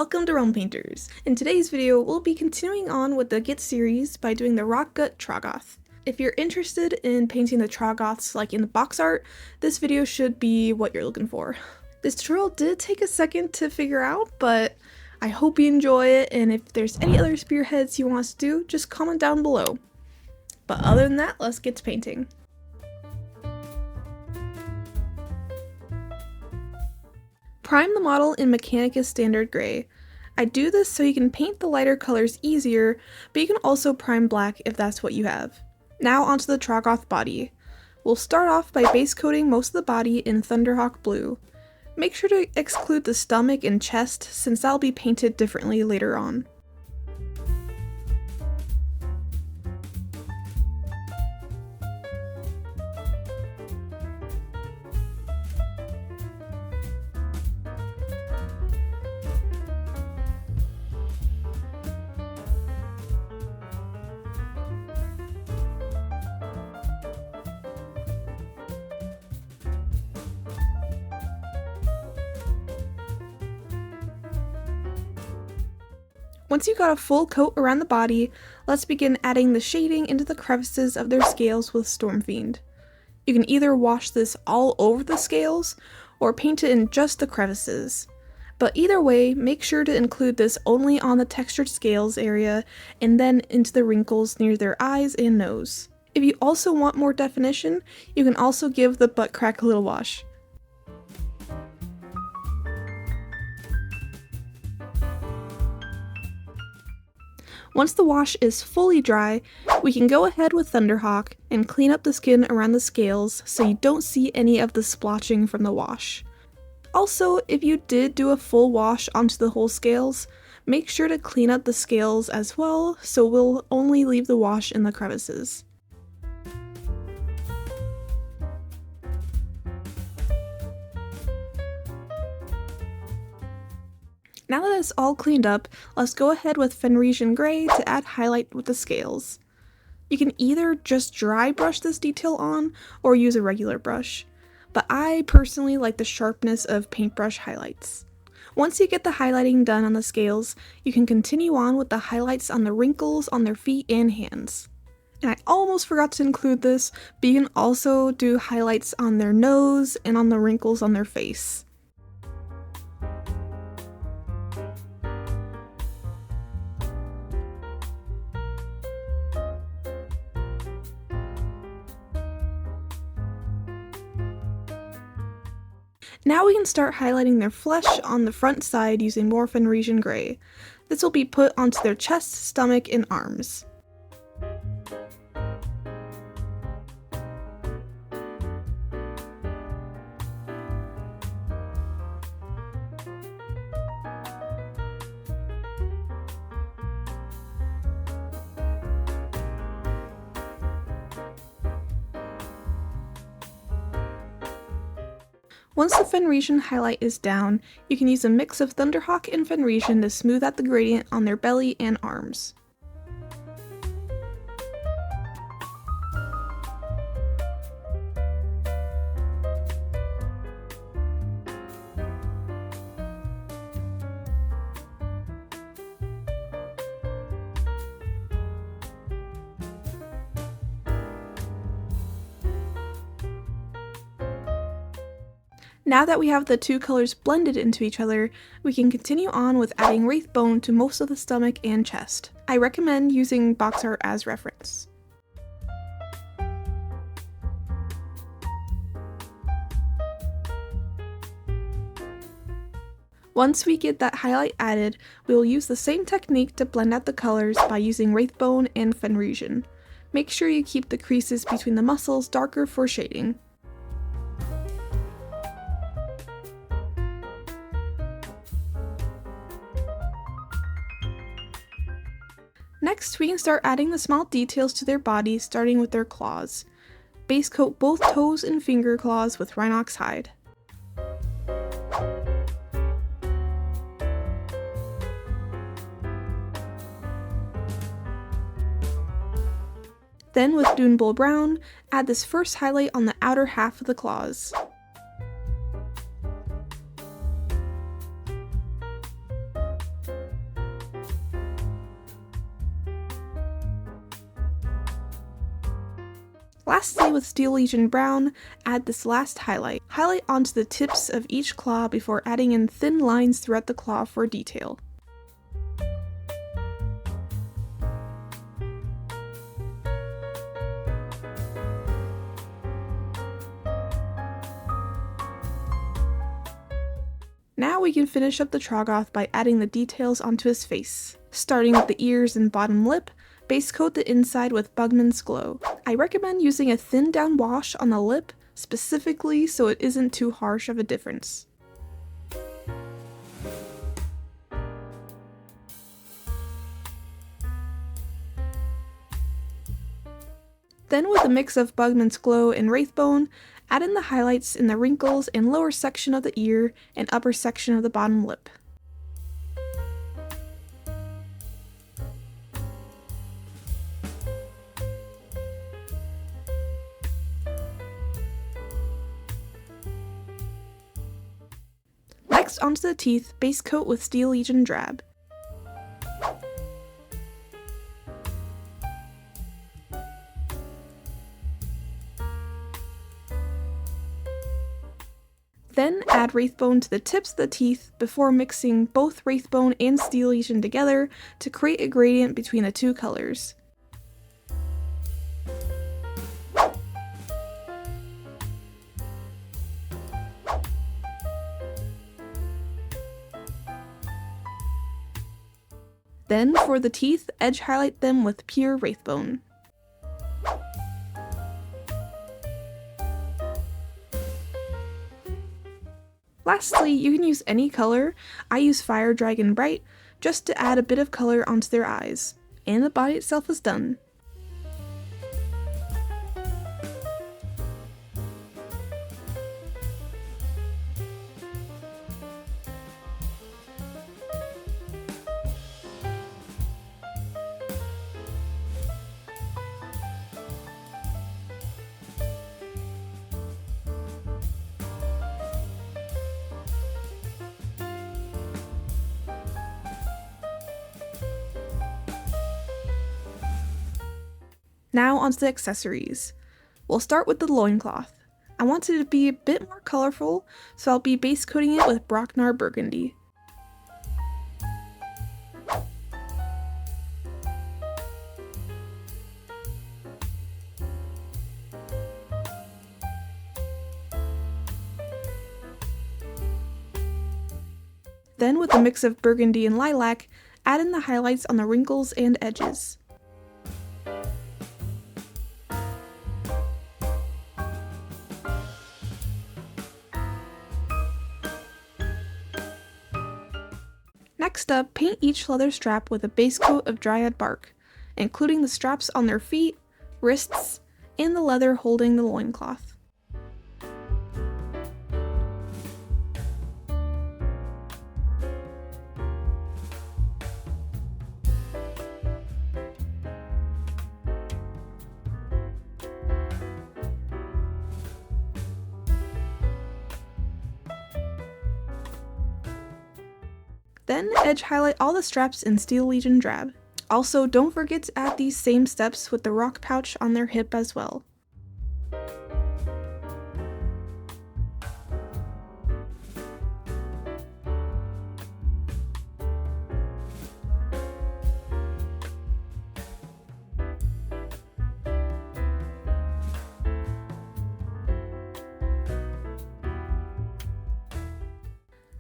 Welcome to Realm Painters. In today's video, we'll be continuing on with the Git series by doing the Rockgut Troggoth. If you're interested in painting the Troggoths like in the box art, this video should be what you're looking for. This tutorial did take a second to figure out, but I hope you enjoy it, and if there's any other spearheads you want us to do, just comment down below. But other than that, let's get to painting. Prime the model in Mechanicus Standard Gray. I do this so you can paint the lighter colors easier, but you can also prime black if that's what you have. Now onto the Troggoth body. We'll start off by base coating most of the body in Thunderhawk Blue. Make sure to exclude the stomach and chest since that'll be painted differently later on. Once you got a full coat around the body, let's begin adding the shading into the crevices of their scales with Stormfiend. You can either wash this all over the scales, or paint it in just the crevices. But either way, make sure to include this only on the textured scales area, and then into the wrinkles near their eyes and nose. If you also want more definition, you can also give the butt crack a little wash. Once the wash is fully dry, we can go ahead with Thunderhawk and clean up the skin around the scales so you don't see any of the splotching from the wash. Also, if you did do a full wash onto the whole scales, make sure to clean up the scales as well so we'll only leave the wash in the crevices. Now that it's all cleaned up, let's go ahead with Fenrisian Gray to add highlight with the scales. You can either just dry brush this detail on, or use a regular brush, but I personally like the sharpness of paintbrush highlights. Once you get the highlighting done on the scales, you can continue on with the highlights on the wrinkles on their feet and hands. And I almost forgot to include this, but you can also do highlights on their nose and on the wrinkles on their face. Now we can start highlighting their flesh on the front side using more Fenrisian Gray. This will be put onto their chest, stomach, and arms. Once the Fenrisian highlight is down, you can use a mix of Thunderhawk and Fenrisian to smooth out the gradient on their belly and arms. Now that we have the two colors blended into each other, we can continue on with adding Wraith Bone to most of the stomach and chest. I recommend using box art as reference. Once we get that highlight added, we will use the same technique to blend out the colors by using Wraith Bone and Fenrisian. Make sure you keep the creases between the muscles darker for shading. Next, we can start adding the small details to their body, starting with their claws. Base coat both toes and finger claws with Rhinox hide. Then with Dunebull Brown, add this first highlight on the outer half of the claws. Lastly, with Steel Legion Brown, add this last highlight. Highlight onto the tips of each claw before adding in thin lines throughout the claw for detail. Now we can finish up the Troggoth by adding the details onto his face. Starting with the ears and bottom lip, base coat the inside with Bugman's Glow. I recommend using a thin down wash on the lip, specifically so it isn't too harsh of a difference. Then with a mix of Bugman's Glow and Wraithbone, add in the highlights in the wrinkles and lower section of the ear and upper section of the bottom lip. Next, onto the teeth, base coat with Steel Legion Drab. Then add Wraithbone to the tips of the teeth before mixing both Wraithbone and Steel Legion together to create a gradient between the two colors. Then, for the teeth, edge highlight them with pure Wraithbone. Lastly, you can use any color. I use Fire Dragon Bright just to add a bit of color onto their eyes. And the body itself is done. Now onto the accessories. We'll start with the loincloth. I want it to be a bit more colorful, so I'll be base coating it with Brocknar Burgundy. Then with a mix of burgundy and lilac, add in the highlights on the wrinkles and edges. Next up, paint each leather strap with a base coat of Dryad Bark, including the straps on their feet, wrists, and the leather holding the loincloth. Then edge highlight all the straps in Steel Legion Drab. Also, don't forget to add these same steps with the rock pouch on their hip as well.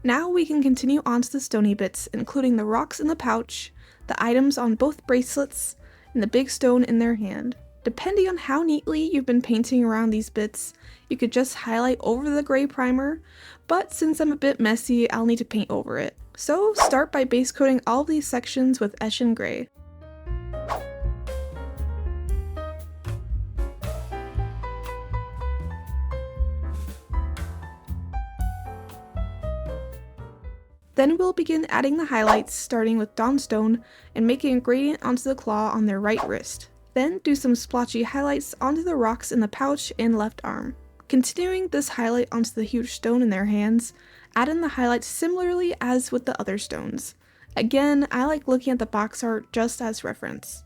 Now we can continue on to the stony bits, including the rocks in the pouch, the items on both bracelets, and the big stone in their hand. Depending on how neatly you've been painting around these bits, you could just highlight over the gray primer, but since I'm a bit messy, I'll need to paint over it. So start by base coating all of these sections with Eshin Gray. Then we'll begin adding the highlights, starting with Dawnstone and making a gradient onto the claw on their right wrist. Then do some splotchy highlights onto the rocks in the pouch and left arm. Continuing this highlight onto the huge stone in their hands, add in the highlights similarly as with the other stones. Again, I like looking at the box art just as reference.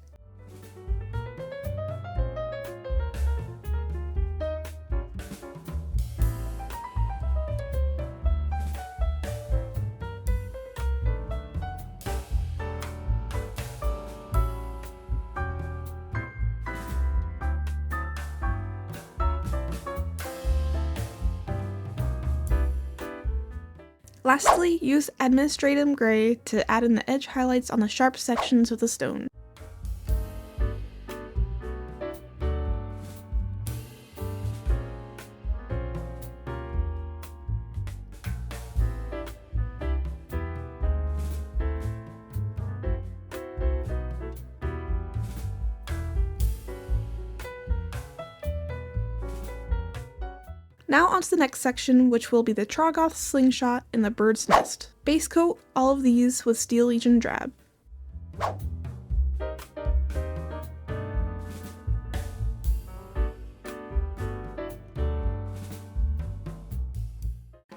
Lastly, use Administratum Gray to add in the edge highlights on the sharp sections of the stone. Now onto the next section, which will be the Troggoth slingshot and the bird's nest. Base coat all of these with Steel Legion Drab.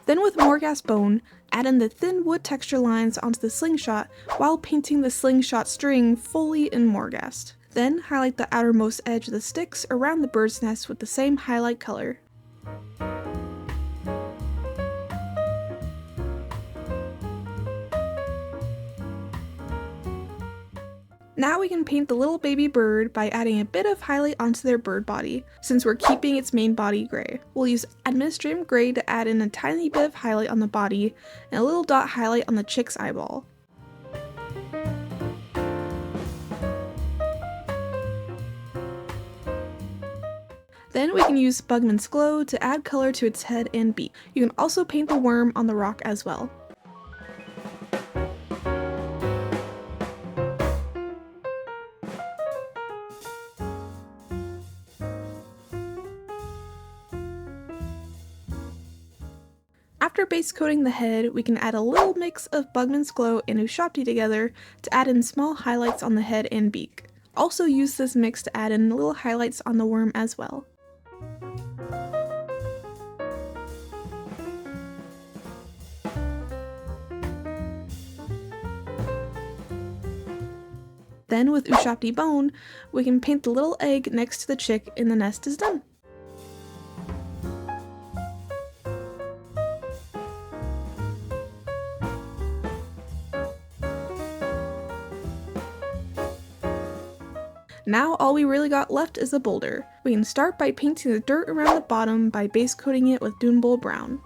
Then with Morghast Bone, add in the thin wood texture lines onto the slingshot while painting the slingshot string fully in Morghast. Then highlight the outermost edge of the sticks around the bird's nest with the same highlight color. Now we can paint the little baby bird by adding a bit of highlight onto their bird body, since we're keeping its main body gray. We'll use Administratum Gray to add in a tiny bit of highlight on the body, and a little dot highlight on the chick's eyeball. Then we can use Bugman's Glow to add color to its head and beak. You can also paint the worm on the rock as well. After base coating the head, we can add a little mix of Bugman's Glow and Ushabti together to add in small highlights on the head and beak. Also use this mix to add in little highlights on the worm as well. Then with Ushabti Bone, we can paint the little egg next to the chick and the nest is done. Now all we really got left is the boulder. We can start by painting the dirt around the bottom by base coating it with Dune Bowl Brown.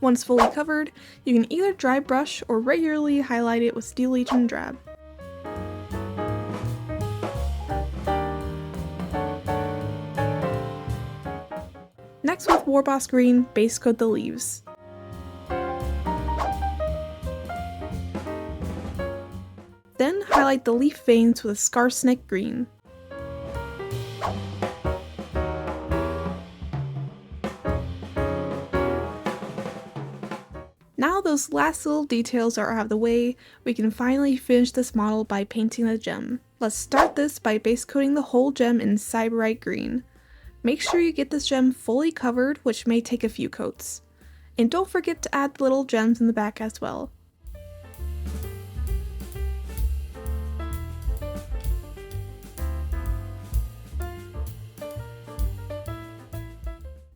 Once fully covered, you can either dry brush or regularly highlight it with Steel Legion Drab. Next with Warboss Green, base coat the leaves. Then highlight the leaf veins with a Scarsnake Green. Now those last little details are out of the way, we can finally finish this model by painting the gem. Let's start this by base coating the whole gem in Cyberite Green. Make sure you get this gem fully covered, which may take a few coats. And don't forget to add the little gems in the back as well.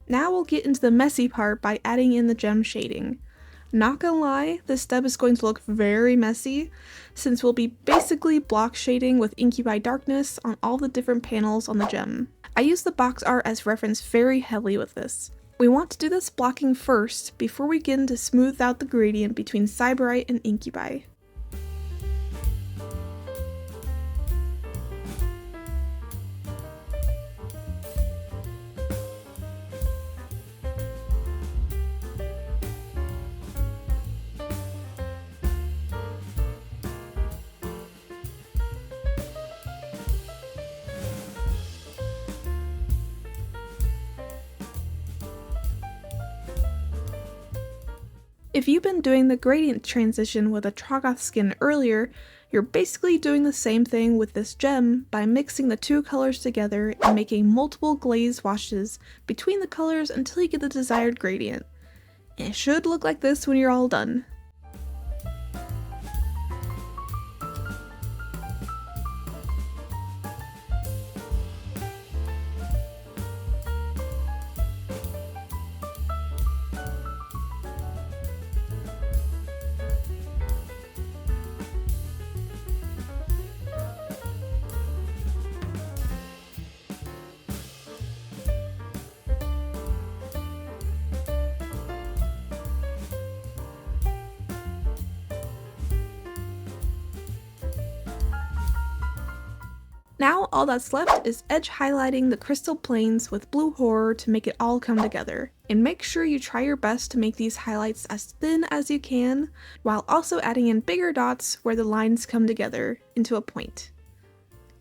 Now we'll get into the messy part by adding in the gem shading. Not gonna lie, this step is going to look very messy, since we'll be basically block shading with Incubi Darkness on all the different panels on the gem. I use the box art as reference very heavily with this. We want to do this blocking first before we begin to smooth out the gradient between Cyberite and Incubi. If you've been doing the gradient transition with a Troggoth skin earlier, you're basically doing the same thing with this gem by mixing the two colors together and making multiple glaze washes between the colors until you get the desired gradient. It should look like this when you're all done. Now all that's left is edge highlighting the crystal planes with blue horror to make it all come together. And make sure you try your best to make these highlights as thin as you can, while also adding in bigger dots where the lines come together into a point.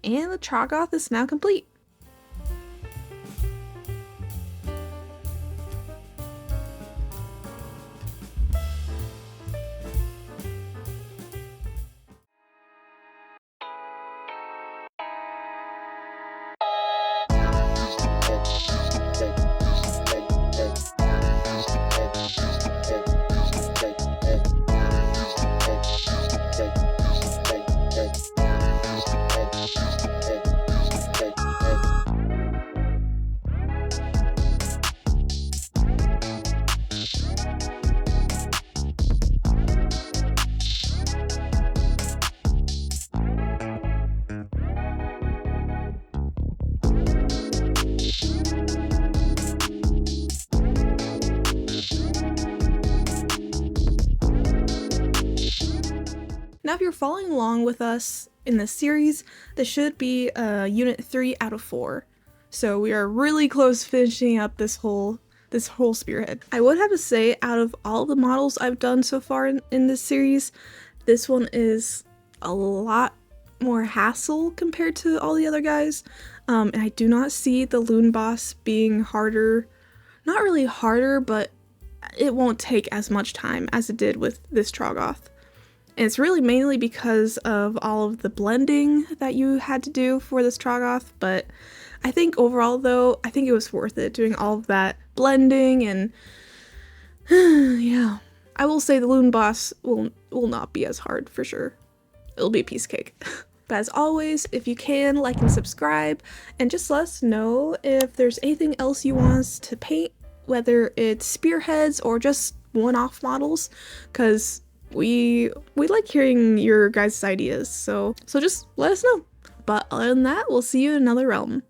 And the Troggoth is now complete. Now if you're following along with us in this series, this should be unit 3 out of 4. So we are really close finishing up this whole spearhead. I would have to say, out of all the models I've done so far in this series, this one is a lot more hassle compared to all the other guys. And I do not see the Loon boss being harder. Not really harder, but it won't take as much time as it did with this Troggoth. And it's really mainly because of all of the blending that you had to do for this Troggoth, but I think overall though, I think it was worth it doing all of that blending, and yeah. I will say the Loon boss will not be as hard for sure. It'll be a piece of cake. But as always, if you can, like and subscribe, and just let us know if there's anything else you want us to paint, whether it's spearheads or just one-off models, because we like hearing your guys' ideas, so just let us know. But other than that, we'll see you in another realm.